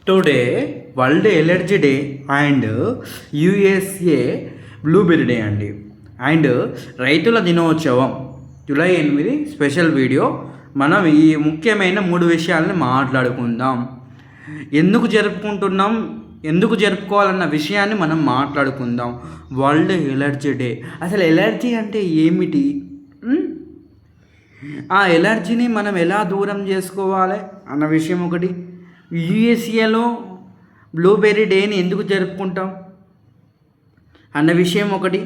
Today world allergy day and USA blueberry day అండి. And రైతుల దినోత్సవం జూలై 8 స్పెషల్ వీడియో. మనం ఈ ముఖ్యమైన 3 విషయాలని మాట్లాడుకుందాం. ఎందుకు జరుపుకుంటున్నాం, ఎందుకు జరుపుకోవాలన్న విషయాన్ని మనం మాట్లాడుకుందాం. వరల్డ్ ఎలర్జీ డే, అసలు ఎలర్జీ అంటే ఏమిటి, ఆ ఎలర్జీని మనం ఎలా దూరం చేసుకోవాలి అన్న విషయం ఒకటి. యుఎస్ఏలో బ్లూబెర్రీ డేని ఎందుకు జరుపుకుంటాం అన్న విషయం ఒకటి.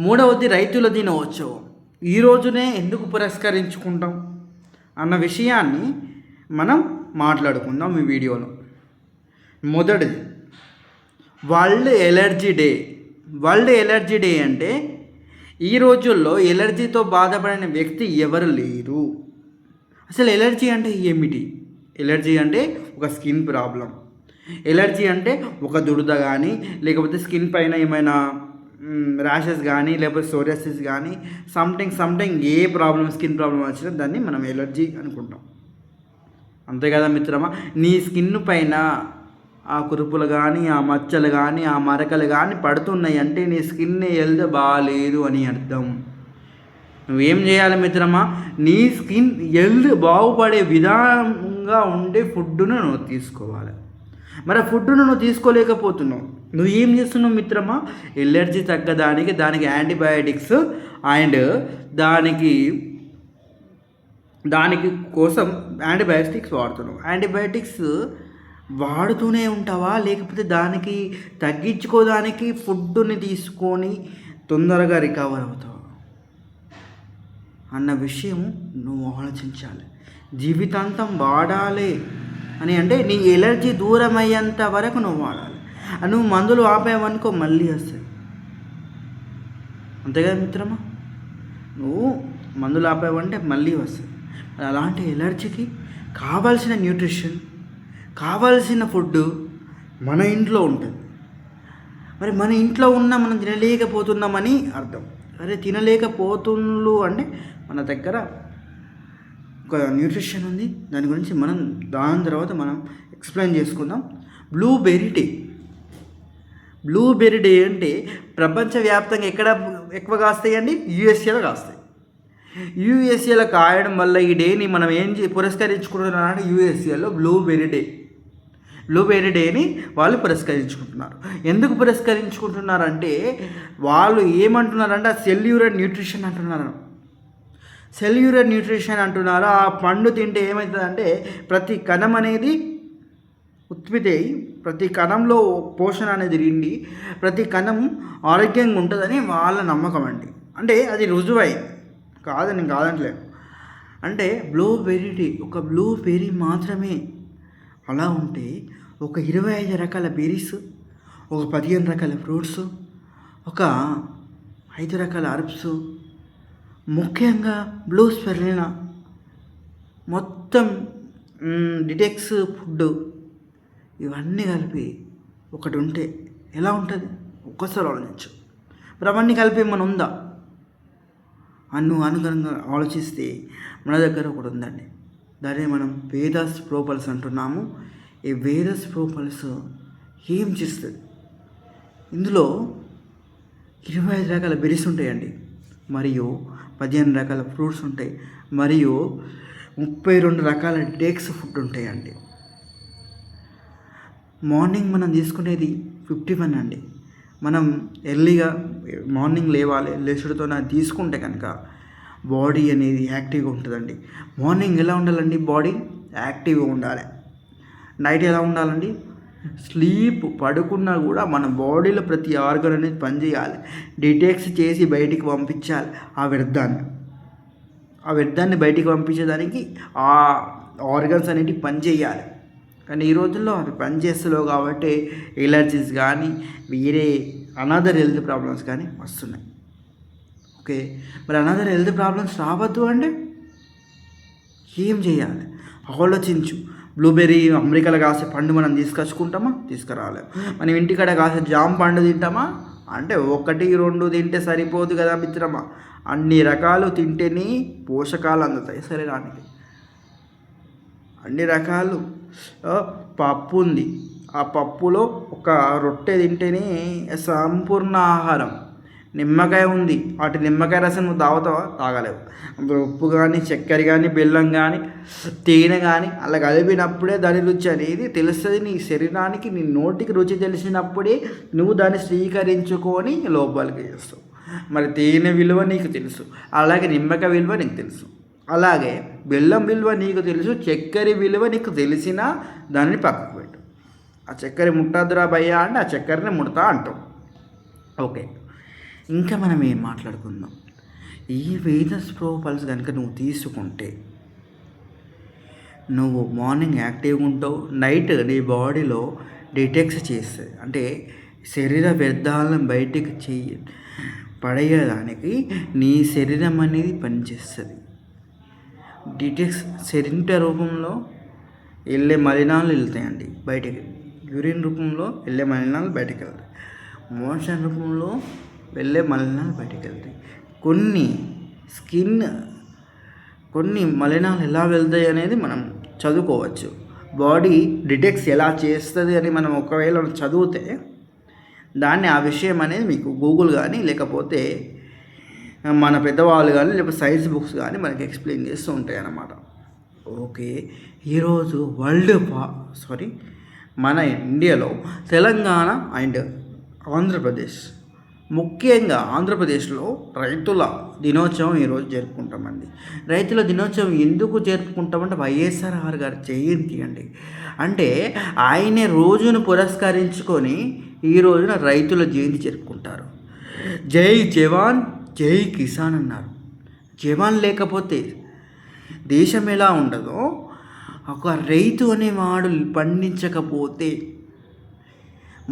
మూడవది రైతుల దినోత్సవం, ఈ రోజునే ఎందుకు పురస్కరించుకుంటాం అన్న విషయాన్ని మనం మాట్లాడుకుందాం ఈ వీడియోలో. మొదటిది world allergy day. World allergy day అంటే ఈ రోజుల్లో ఎలర్జీతో బాధపడిన వ్యక్తి ఎవరు లేరు. అసలు ఎలర్జీ అంటే ఏమిటి? ఎలర్జీ అంటే ఒక స్కిన్ ప్రాబ్లం. ఎలర్జీ అంటే ఒక దురద కానీ, లేకపోతే స్కిన్ పైన ఏమైనా ర్యాషెస్ కానీ, లేకపోతే సోరియాసిస్ కానీ, సంథింగ్ ఏ ప్రాబ్లం, స్కిన్ ప్రాబ్లం వచ్చినా దాన్ని మనం ఎలర్జీ అనుకుంటాం. అంతే కదా మిత్రమా? నీ స్కిన్ పైన ఆ కురుపులు కానీ, ఆ మచ్చలు కానీ, ఆ మరకలు కానీ పడుతున్నాయి అంటే నీ స్కిన్ హెల్త్ బాగాలేదు అని అర్థం. నువ్వేం చేయాలి మిత్రమా? నీ స్కిన్ హెల్త్ బాగుపడే విధంగా ఉండే ఫుడ్ను నువ్వు తీసుకోవాలి. మరి ఆ ఫుడ్ను నువ్వు తీసుకోలేకపోతున్నావు, నువ్వు ఏం చేస్తున్నావు మిత్రమా? ఎలర్జీ తగ్గడానికి దానికి యాంటీబయాటిక్స్ అండ్ దానికి కోసం యాంటీబయాటిక్స్ వాడుతున్నావు. యాంటీబయాటిక్స్ వాడుతూనే ఉంటావా, లేకపోతే దానికి తగ్గించుకోవడానికి ఫుడ్ని తీసుకొని తొందరగా రికవర్ అవుతావా అన్న విషయం నువ్వు ఆలోచించాలి. జీవితాంతం వాడాలి అని అంటే నీ ఎలర్జీ దూరం అయ్యేంత వరకు నువ్వు వాడాలి. నువ్వు మందులు ఆపేవనుకో మళ్ళీ వస్తాయి. అంతేగా మిత్రమా? నువ్వు మందులు ఆపేవంటే మళ్ళీ వస్తాయి. అలాంటి ఎలర్జీకి కావాల్సిన న్యూట్రిషన్, కావాల్సిన ఫుడ్ మన ఇంట్లో ఉంటుంది. మరి మన ఇంట్లో ఉన్న మనం తినలేకపోతున్నామని అర్థం. అరే తినలేకపోతుండ్రు అంటే మన దగ్గర ఒక న్యూట్రిషన్ ఉంది, దాని గురించి దాని తర్వాత మనం ఎక్స్ప్లెయిన్ చేసుకుందాం. Blueberry day. బ్లూబెర్రీ డే అంటే ప్రపంచవ్యాప్తంగా ఎక్కడ ఎక్కువ కాస్తాయండి? యూఎస్ఏలో కాస్తాయి. యూఎస్ఏలో కాయడం వల్ల ఈ డేని మనం పురస్కరించుకుంటున్నారంటే యూఎస్ఏలో బ్లూబెర్రీ డేని వాళ్ళు పురస్కరించుకుంటున్నారు. ఎందుకు పురస్కరించుకుంటున్నారంటే వాళ్ళు ఏమంటున్నారంటే సెల్యులర్ న్యూట్రిషన్ అంటున్నారు. సెల్యులర్ న్యూట్రిషన్ అంటున్నారు. ఆ పండు తింటే ఏమవుతుందంటే ప్రతి కణం అనేది ఉత్పత్తి అయ్యి, ప్రతి కణంలో పోషణ అనేది నిండి ప్రతి కణం ఆరోగ్యంగా ఉంటుందని వాళ్ళ నమ్మకం అండి. అంటే అది రుజువైంది, కాదని కాదంటలేదు. అంటే బ్లూబెర్రీ డే ఒక బ్లూబెర్రీ మాత్రమే. అలా ఉంటే ఒక 25 రకాల బెర్రీస్, ఒక 15 రకాల ఫ్రూట్స్, ఒక 5 రకాల హర్బ్స్, ముఖ్యంగా బ్లూ స్పెర్లినా, మొత్తం డిటెక్స్ ఫుడ్, ఇవన్నీ కలిపి ఒకటి ఉంటే ఎలా ఉంటుంది ఒక్కసారి ఆలోచించు. మరి అవన్నీ కలిపి ఏమైనా ఉందా అనుగుణంగా ఆలోచిస్తే మన దగ్గర ఒకటి ఉందండి. దాన్ని మనం వేదస్ ప్రోపల్స్ అంటున్నాము. ఈ వేదస్ ప్రోపల్స్ ఏం చేస్తుంది? ఇందులో 25 రకాల బెర్రీస్ ఉంటాయండి, మరియు 15 రకాల ఫ్రూట్స్ ఉంటాయి, మరియు 32 రకాల డేట్స్ ఫుడ్ ఉంటాయండి. మార్నింగ్ మనం తీసుకునేది 51 అండి. మనం ఎర్లీగా మార్నింగ్ లేచుడుతో తీసుకుంటే కనుక బాడీ అనేది యాక్టివ్గా ఉంటుందండి. మార్నింగ్ ఎలా ఉండాలండి? బాడీ యాక్టివ్గా ఉండాలి. నైట్ ఎలా ఉండాలండి? స్లీప్ పడుకున్నా కూడా మన బాడీలో ప్రతి ఆర్గన్ అనేది పనిచేయాలి. డిటెక్స్ చేసి బయటికి పంపించాలి ఆ వ్యర్థాన్ని బయటికి పంపించేదానికి ఆ ఆర్గన్స్ అనేవి పనిచేయాలి. కానీ ఈ రోజుల్లో అవి పనిచేస్తలేవు కాబట్టి ఎలర్జీస్ కానీ వేరే అనదర్ హెల్త్ ప్రాబ్లమ్స్ కానీ వస్తున్నాయి. ఓకే, మరి అనదర్ హెల్త్ ప్రాబ్లమ్స్ రావద్దు అంటే ఏం చేయాలి? ఆలోచించు. బ్లూబెర్రీ అమెరికాలో కాసే పండు మనం తీసుకురాలేము. మనం ఇంటికాడ కాసే జామ పండు తింటామా అంటే 1-2 తింటే సరిపోదు కదా మిత్రమా. అన్ని రకాలు తింటేనే పోషకాలు అందుతాయి శరీరానికి. అన్ని రకాలు పప్పు ఉంది, ఆ పప్పులో ఒక రొట్టె తింటేనే సంపూర్ణ ఆహారం. నిమ్మకాయ ఉంది, వాటి నిమ్మకాయ రసం నువ్వు తాగుతావా? తాగలేవు. అందులో ఉప్పు కానీ, చక్కెర కానీ, బెల్లం కానీ, తేనె కానీ అలా కలిపినప్పుడే దాని రుచి అనేది తెలుస్తుంది. నీ శరీరానికి, నీ నోటికి రుచి తెలిసినప్పుడే నువ్వు దాన్ని స్వీకరించుకొని లోపలికి చేస్తావు. మరి తేనె విలువ నీకు తెలుసు, అలాగే నిమ్మకాయ విలువ నీకు తెలుసు, అలాగే బెల్లం విలువ నీకు తెలుసు, చక్కెర విలువ నీకు తెలిసినా దానిని పక్కకు పెట్టు. ఆ చక్కెర ముట్టద్దురా భయ్యా అంటే ఆ చక్కెరని ముడతా అంటాం. ఓకే, ఇంకా మనం ఏం మాట్లాడుకుందాం. ఈ వేదస్ ప్రో పల్స్ కనుక నువ్వు తీసుకుంటే నువ్వు మార్నింగ్ యాక్టివ్గా ఉంటావు, నైట్ నీ బాడీలో డిటాక్స్ చేస్తుంది. అంటే శరీర వ్యర్థాలను బయటికి పడేయడానికి నీ శరీరం అనేది పనిచేస్తుంది. డిటాక్స్ శరీర రూపంలో వెళ్ళే మలినాలు వెళ్తాయండి బయటికి, యూరిన్ రూపంలో వెళ్ళే మలినాలు బయటికి వెళ్తాయి, మోషన్ రూపంలో వెళ్ళే మలినాలు బయటికి వెళ్తాయి. కొన్ని మలినాలు ఎలా వెళ్తాయి అనేది మనం చదువుకోవచ్చు. బాడీ డిటెక్ట్స్ ఎలా చేస్తుంది అని మనం ఒకవేళ చదివితే దాన్ని ఆ విషయం అనేది మీకు గూగుల్ కానీ లేకపోతే మన పెద్దవాళ్ళు కానీ లేకపోతే సైన్స్ బుక్స్ కానీ మనకి ఎక్స్ప్లెయిన్ చేస్తూ ఉంటాయి అన్నమాట. ఓకే, ఈరోజు మన ఇండియాలో తెలంగాణ అండ్ ఆంధ్రప్రదేశ్, ముఖ్యంగా ఆంధ్రప్రదేశ్లో రైతుల దినోత్సవం ఈరోజు జరుపుకుంటామండి. రైతుల దినోత్సవం ఎందుకు జరుపుకుంటామంటే వైఎస్ఆర్ గారి జయంతి అండి. అంటే ఆయనే రోజును పురస్కరించుకొని ఈ రోజున రైతుల జయంతి జరుపుకుంటారు. జై జవాన్ జై కిసాన్ అన్నారు. జవాన్ లేకపోతే దేశం ఎలా ఉండదో, ఒక రైతు అనేవాడు పండించకపోతే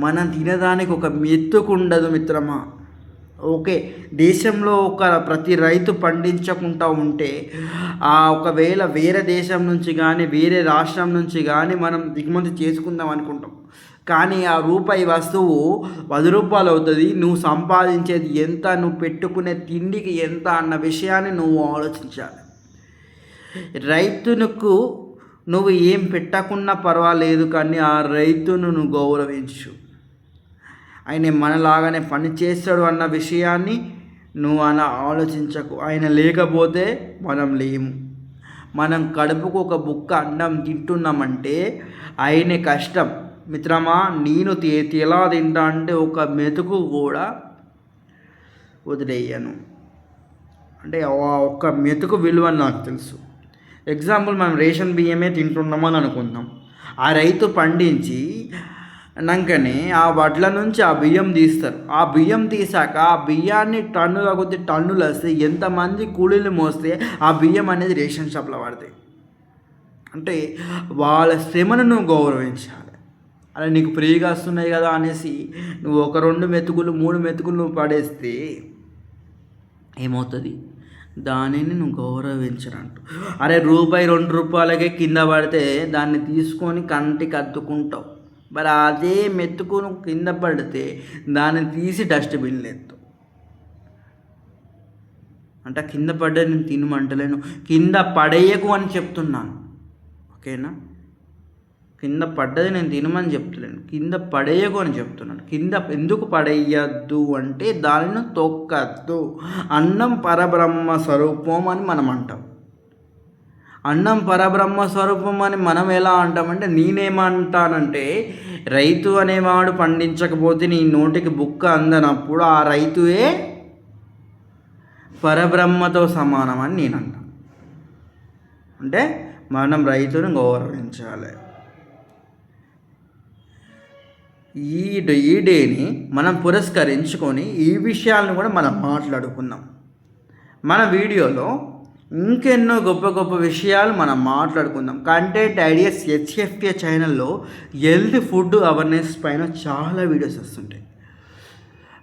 మనం తినడానికి ఒక మెతుకు ఉండదు మిత్రమా. ఓకే, దేశంలో ప్రతి రైతు పండించకుండా ఉంటే ఒకవేళ వేరే దేశం నుంచి కానీ వేరే రాష్ట్రం నుంచి కానీ మనం దిగుమతి చేసుకుందాం అనుకుంటాం. కానీ ఆ రూపాయి వస్తువు 10 రూపాయలు అవుతుంది. నువ్వు సంపాదించేది ఎంత, నువ్వు పెట్టుకునే తిండికి ఎంత అన్న విషయాన్ని నువ్వు ఆలోచించాలి. రైతునకు నువ్వు ఏం పెట్టకున్నా పర్వాలేదు, కానీ ఆ రైతును నువ్వు గౌరవించు. ఆయన మనలాగానే పని చేస్తాడు అన్న విషయాన్ని నువ్వు అలా ఆలోచించకు. ఆయన లేకపోతే మనం లేము. మనం కడుపుకు ఒక బుక్క అన్నం తింటున్నామంటే ఆయనే కష్టం మిత్రమా. నేను ఎలా తింటా అంటే ఒక మెతుకు కూడా వదిలేయను. అంటే ఒక్క మెతుకు విలువ నాకు తెలుసు. ఎగ్జాంపుల్, మనం రేషన్ బియ్యమే తింటున్నామని అనుకుందాం. ఆ రైతు పండించి నంకనే ఆ వడ్ల నుంచి ఆ బియ్యం తీస్తారు. ఆ బియ్యం తీసాక ఆ బియ్యాన్ని టన్నుల కొద్ది టన్నులు వస్తే ఎంతమంది కూలీలు మోస్తే ఆ బియ్యం అనేది రేషన్ షాప్లో పడతాయి. అంటే వాళ్ళ శ్రమను నువ్వు గౌరవించాలి. అలా నీకు ఫ్రీగా వస్తున్నాయి కదా అనేసి నువ్వు 1-2 మెతుకులు 3 మెతుకులు నువ్వు పడేస్తే ఏమవుతుంది? దానిని నువ్వు గౌరవించరంటు. అరే రూపాయి 2 రూపాయలకే కింద పడితే దాన్ని తీసుకొని కంటికి అద్దుకుంటావు. మరి అదే మెతుకును కింద పడితే దాన్ని తీసి డస్ట్బిన్లో ఎత్తావు. అంటే కింద పడ్డా నేను తినమంటలేను, కింద పడేయకు అని చెప్తున్నాను. ఓకేనా? కింద పడ్డది నేను తినమని చెప్తలేను, కింద పడేయకు అని చెప్తున్నాను. కింద ఎందుకు పడేయద్దు అంటే దానిని తొక్కద్దు. అన్నం పరబ్రహ్మ స్వరూపం అని మనం అంటాం. అన్నం పరబ్రహ్మ స్వరూపం అని మనం ఎలా అంటామంటే, నేనేమంటానంటే రైతు అనేవాడు పండించకపోతే నీ నోటికి బుక్క అందనప్పుడు ఆ రైతుయే పరబ్రహ్మతో సమానం అని నేను అంటాను. అంటే మనం రైతును గౌరవించాలి. ఈ డేని మనం పురస్కరించుకొని ఈ విషయాలను కూడా మనం మాట్లాడుకుందాం. మన వీడియోలో ఇంకెన్నో గొప్ప గొప్ప విషయాలు మనం మాట్లాడుకుందాం. కంటెంట్ ఐడియాస్ HFK ఛానల్లో హెల్త్ ఫుడ్ అవేర్నెస్ పైన చాలా వీడియోస్ వస్తుంటాయి.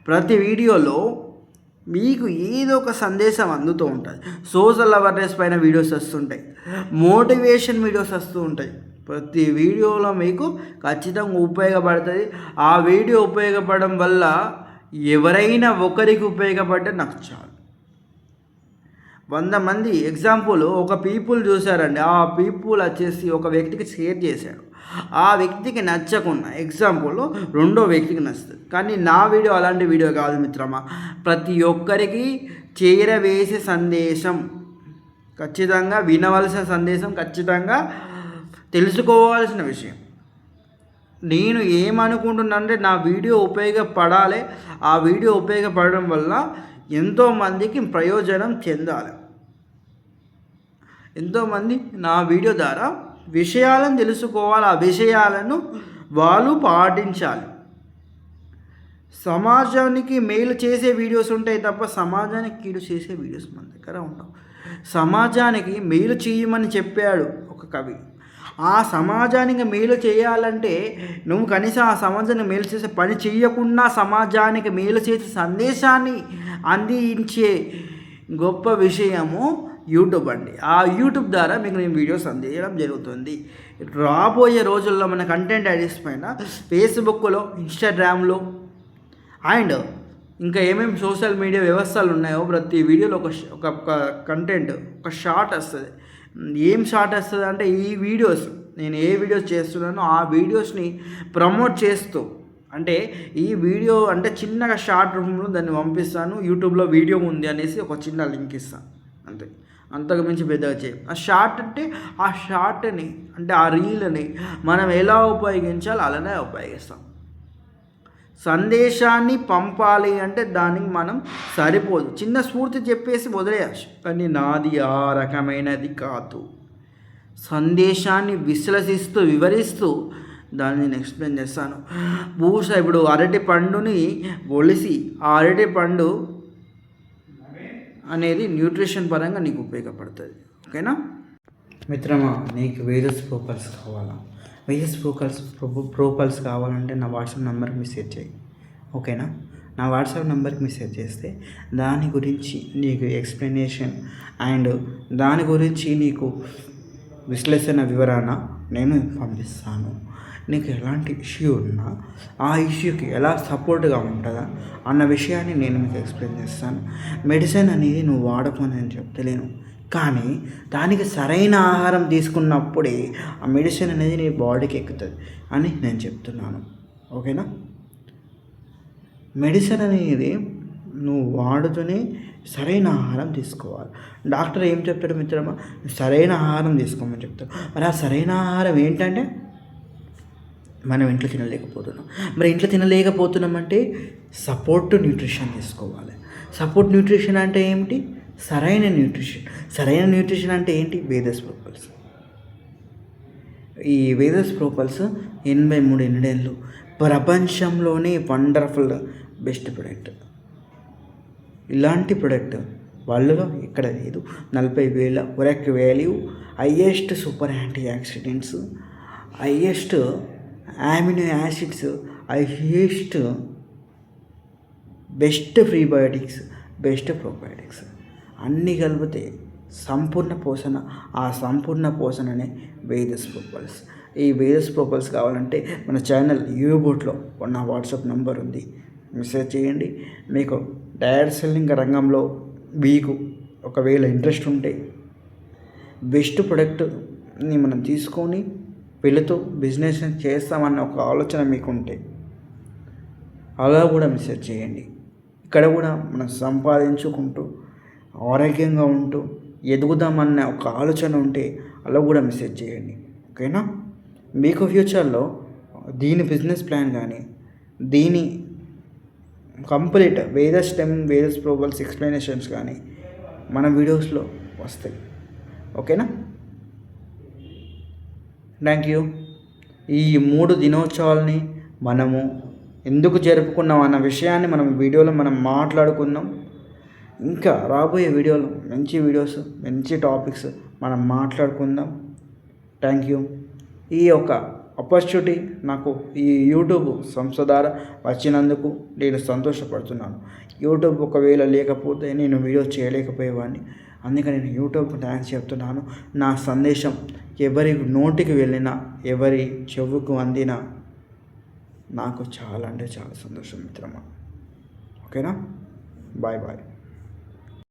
ప్రతి వీడియోలో మీకు ఏదో ఒక సందేశం అందుతూ ఉంటుంది. సోషల్ అవేర్నెస్ పైన వీడియోస్ వస్తుంటాయి, మోటివేషన్ వీడియోస్ వస్తూ ఉంటాయి. ప్రతి వీడియోలో మీకు ఖచ్చితంగా ఉపయోగపడుతుంది. ఆ వీడియో ఉపయోగపడడం వల్ల ఎవరైనా ఒకరికి ఉపయోగపడితే నాకు చాలు. 100 మంది ఎగ్జాంపుల్ ఒక పీపుల్ చూశారండి, ఆ పీపుల్ వచ్చేసి ఒక వ్యక్తికి షేర్ చేశాడు. ఆ వ్యక్తికి నచ్చకుండా ఎగ్జాంపుల్ రెండో వ్యక్తికి నచ్చుతుంది. కానీ నా వీడియో అలాంటి వీడియో కాదు మిత్రమా. ప్రతి ఒక్కరికి చేరవేసే సందేశం, ఖచ్చితంగా వినవలసిన సందేశం, ఖచ్చితంగా తెలుసుకోవాల్సిన విషయం. నేను ఏమనుకుంటున్నానంటే నా వీడియో ఉపయోగపడాలి, ఆ వీడియో ఉపయోగపడడం వల్ల ఎంతోమందికి ప్రయోజనం చెందాలి, ఎంతోమంది నా వీడియో ద్వారా విషయాలను తెలుసుకోవాలి, ఆ విషయాలను వాళ్ళు పాటించాలి. సమాజానికి మేలు చేసే వీడియోస్ ఉంటాయి తప్ప సమాజానికి కీడు చేసే వీడియోస్ మన దగ్గర ఉండవు. సమాజానికి మేలు చేయమని చెప్పాడు ఒక కవి. ఆ సమాజానికి మేలు చేయాలంటే నువ్వు కనీసం ఆ సమాజానికి మేలు చేసే పని చేయకుండా సమాజానికి మేలు చేసే సందేశాన్ని అందించే గొప్ప విషయము యూట్యూబ్ అండి. ఆ యూట్యూబ్ ద్వారా మీకు నేను వీడియోస్ అందించడం జరుగుతుంది. రాబోయే రోజుల్లో మన కంటెంట్ ఐడీస్ పైన ఫేస్బుక్లో, ఇన్స్టాగ్రామ్లో అండ్ ఇంకా ఏమేమి సోషల్ మీడియా వ్యవస్థలు ఉన్నాయో ప్రతి వీడియోలో ఒక కంటెంట్, ఒక షార్ట్ వస్తుంది. ఏం షార్ట్ వస్తుంది అంటే ఈ వీడియోస్, నేను ఏ వీడియోస్ చేస్తున్నానో ఆ వీడియోస్ని ప్రమోట్ చేస్తూ, అంటే ఈ వీడియో అంటే చిన్నగా షార్ట్ రూపంలో దాన్ని పంపిస్తాను. యూట్యూబ్లో వీడియో ఉంది అనేసి ఒక చిన్న లింక్ ఇస్తాను, అంతే. అంతకు మించి పెద్దగా చేయం. ఆ షార్ట్ అంటే ఆ షార్ట్ని, అంటే ఆ రీల్ని మనం ఎలా ఉపయోగించాలో అలానే ఉపయోగిస్తాం. సందేశాన్ని పంపాలి అంటే దానికి మనం సరిపోదు, చిన్న స్ఫూర్తి చెప్పేసి వదిలేయచ్చు. కానీ నాది ఆ రకమైనది కాదు. సందేశాన్ని విశ్లేషిస్తూ వివరిస్తూ దాన్ని నేను ఎక్స్ప్లెయిన్ చేస్తాను. ఇప్పుడు అరటి పండుని ఒలిసి ఆ అరటి పండు అనేది న్యూట్రిషన్ పరంగా నీకు ఉపయోగపడుతుంది. ఓకేనా మిత్రమా, నీకు వేదస్ ప్రోపల్స్ కావాలా? వేదస్ ప్రోపల్స్ కావాలంటే నా వాట్సాప్ నెంబర్కి మెసేజ్ చేయి. ఓకేనా, నా వాట్సాప్ నెంబర్కి మెసేజ్ చేస్తే దాని గురించి నీకు ఎక్స్ప్లెనేషన్ అండ్ దాని గురించి నీకు విశ్లేషణ వివరణ నేను పంపిస్తాను. నీకు ఎలాంటి ఇష్యూ ఉన్నా ఆ ఇష్యూకి ఎలా సపోర్ట్గా ఉంటుందా అన్న విషయాన్ని నేను మీకు ఎక్స్ప్లెయిన్ చేస్తాను. మెడిసిన్ అనేది నువ్వు వాడకొని అని చెప్తలేను, కానీ దానికి సరైన ఆహారం తీసుకున్నప్పుడే ఆ మెడిసిన్ అనేది నీ బాడీకి ఎక్కుతుంది అని నేను చెప్తున్నాను. ఓకేనా, మెడిసిన్ అనేది నువ్వు వాడుతూనే సరైన ఆహారం తీసుకోవాలి. డాక్టర్ ఏం చెప్తాడు మిత్రమా? సరైన ఆహారం తీసుకోమని చెప్తాడు. మరి ఆ సరైన ఆహారం ఏంటంటే మనం ఇంట్లో తినలేకపోతున్నాం. మరి ఇంట్లో తినలేకపోతున్నామంటే సపోర్ట్ న్యూట్రిషన్ తీసుకోవాలి. సపోర్ట్ న్యూట్రిషన్ అంటే ఏమిటి? సరైన న్యూట్రిషన్. సరైన న్యూట్రిషన్ అంటే ఏంటి? వేదస్ ప్రోపల్స్. ఈ వేదస్ ప్రోపల్స్ 83 ఇండియన్లు ప్రపంచంలోనే వండర్ఫుల్ బెస్ట్ ప్రొడక్ట్. ఇలాంటి ప్రొడక్ట్ వాళ్ళలో ఎక్కడ లేదు. 40,000 వరకు value, highest super antioxidants, highest amino acids, highest best prebiotics, best probiotics అన్నీ కలిపితే సంపూర్ణ పోషణ. ఆ సంపూర్ణ పోషణనే వేదస్ ప్రోపల్స్. ఈ వేదస్ ప్రోపల్స్ కావాలంటే మన ఛానల్ యూబోట్లో నా వాట్సాప్ నెంబర్ ఉంది, మెసేజ్ చేయండి. మీకు డైరెక్ట్ సెల్లింగ్ రంగంలో మీకు ఒకవేళ ఇంట్రెస్ట్ ఉంటే బెస్ట్ ప్రొడక్ట్ని మనం తీసుకొని వెళుతూ బిజినెస్ చేస్తామన్న ఒక ఆలోచన మీకు ఉంటే అలా కూడా మెసేజ్ చేయండి. ఇక్కడ కూడా మనం సంపాదించుకుంటూ ఆరోగ్యంగా ఉంటూ ఎదుగుదామన్న ఒక ఆలోచన ఉంటే అలా కూడా మెసేజ్ చేయండి. ఓకేనా, మీకు ఫ్యూచర్లో దీని బిజినెస్ ప్లాన్ కానీ దీని కంప్లీట్ వేదస్ ప్రోపల్స్ ఎక్స్ప్లెనేషన్స్ కానీ మన వీడియోస్లో వస్తాయి. ఓకేనా, థ్యాంక్ యూ. ఈ 3 దినోత్సవాలని మనము ఎందుకు జరుపుకున్నాం అన్న విషయాన్ని మనం వీడియోలో మనం మాట్లాడుకుందాం. ఇంకా రాబోయే వీడియోలో మంచి వీడియోస్, మంచి టాపిక్స్ మనం మాట్లాడుకుందాం. Thank you. ఈ యొక్క ఆపర్చునిటీ నాకు ఈ యూట్యూబ్ సంస్థ ద్వారా వచ్చినందుకు నేను సంతోషపడుతున్నాను. యూట్యూబ్ ఒకవేళ లేకపోతే నేను వీడియోస్ చేయలేకపోయేవాడిని. అందుకని నేను యూట్యూబ్కి థ్యాంక్స్ చెప్తున్నాను. నా సందేశం ఎవరి నోటికి వెళ్ళినా, ఎవరి చెవుకు అందినా నాకు చాలా అంటే చాలా సంతోషం మిత్రమా. ఓకేనా, బాయ్ బాయ్.